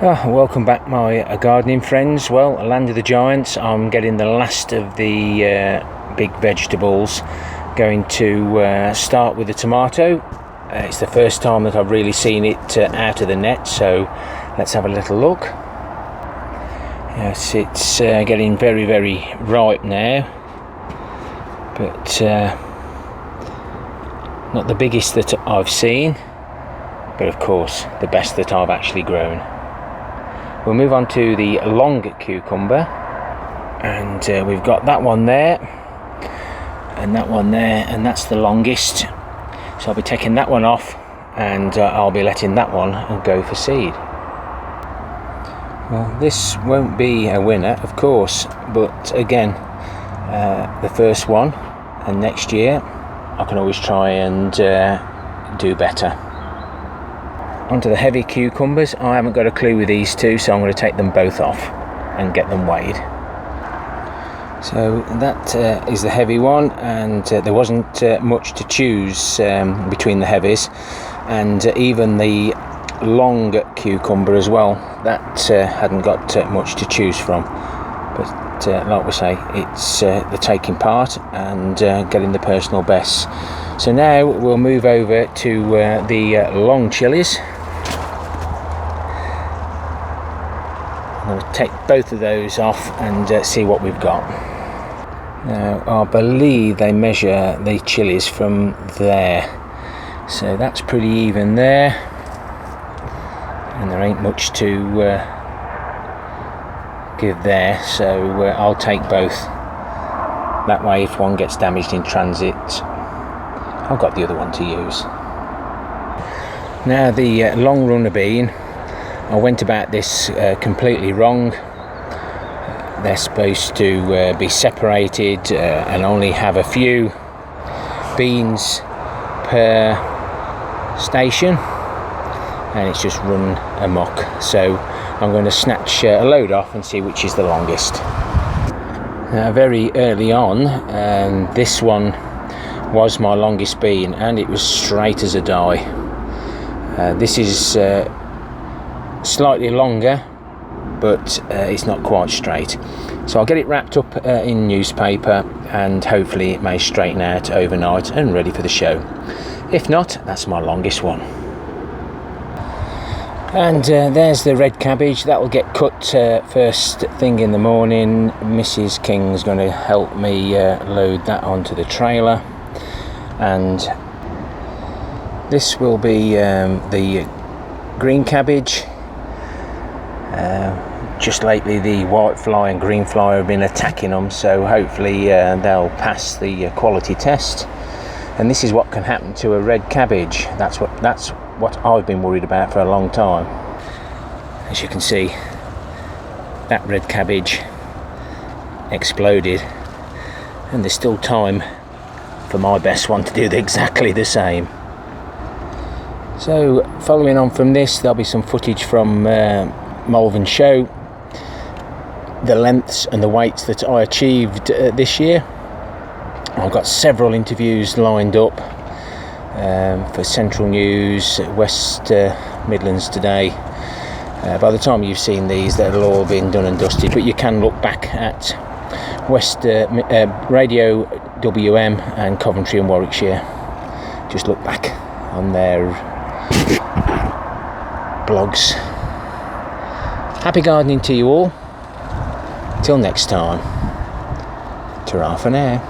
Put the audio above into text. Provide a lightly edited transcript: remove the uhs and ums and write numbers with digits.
Welcome back, my gardening friends. Well, land of the giants, I'm getting the last of the big vegetables. Going to start with the tomato. It's the first time that I've really seen it out of the net, so let's have a little look. Yes, it's getting very, very ripe now, but not the biggest that I've seen, but of course the best that I've actually grown. We'll move on to the long cucumber, and we've got that one there and that one there, and that's the longest, so I'll be taking that one off, and I'll be letting that one go for seed. Well, this won't be a winner, of course, but again, the first one, and next year I can always try and do better. Onto the heavy cucumbers. I haven't got a clue with these two, so I'm going to take them both off and get them weighed. So that is the heavy one, and there wasn't much to choose between the heavies, and even the long cucumber as well, that hadn't got much to choose from, but like we say, it's the taking part and getting the personal bests. So now we'll move over to the long chilies. I'm going to take both of those off and see what we've got. Now, I believe they measure the chilies from there, so that's pretty even there, and there ain't much to give there, so I'll take both. That way, if one gets damaged in transit, I've got the other one to use. Now, the long runner bean, I went about this completely wrong. They're supposed to be separated and only have a few beans per station, and it's just run amok. So I'm going to snatch a load off and see which is the longest. Very early on, this one was my longest bean, and it was straight as a die. This is slightly longer, but it's not quite straight, so I'll get it wrapped up in newspaper, and hopefully it may straighten out overnight and ready for the show. If not, that's my longest one. And there's the red cabbage. That will get cut first thing in the morning. Mrs. King's going to help me load that onto the trailer, and this will be the green cabbage. Just lately the white fly and green fly have been attacking them, so hopefully they'll pass the quality test. And this is what can happen to a red cabbage. That's what I've been worried about for a long time. As you can see, that red cabbage exploded, and there's still time for my best one to do exactly the same. So following on from this, there'll be some footage from Malvern show, the lengths and the weights that I achieved this year. I've got several interviews lined up for Central News, West Midlands Today. By the time you've seen these, they'll all been done and dusted, but you can look back at West Radio WM and Coventry and Warwickshire. Just look back on their blogs. Happy gardening to you all. Till next time. Ta-ra for now.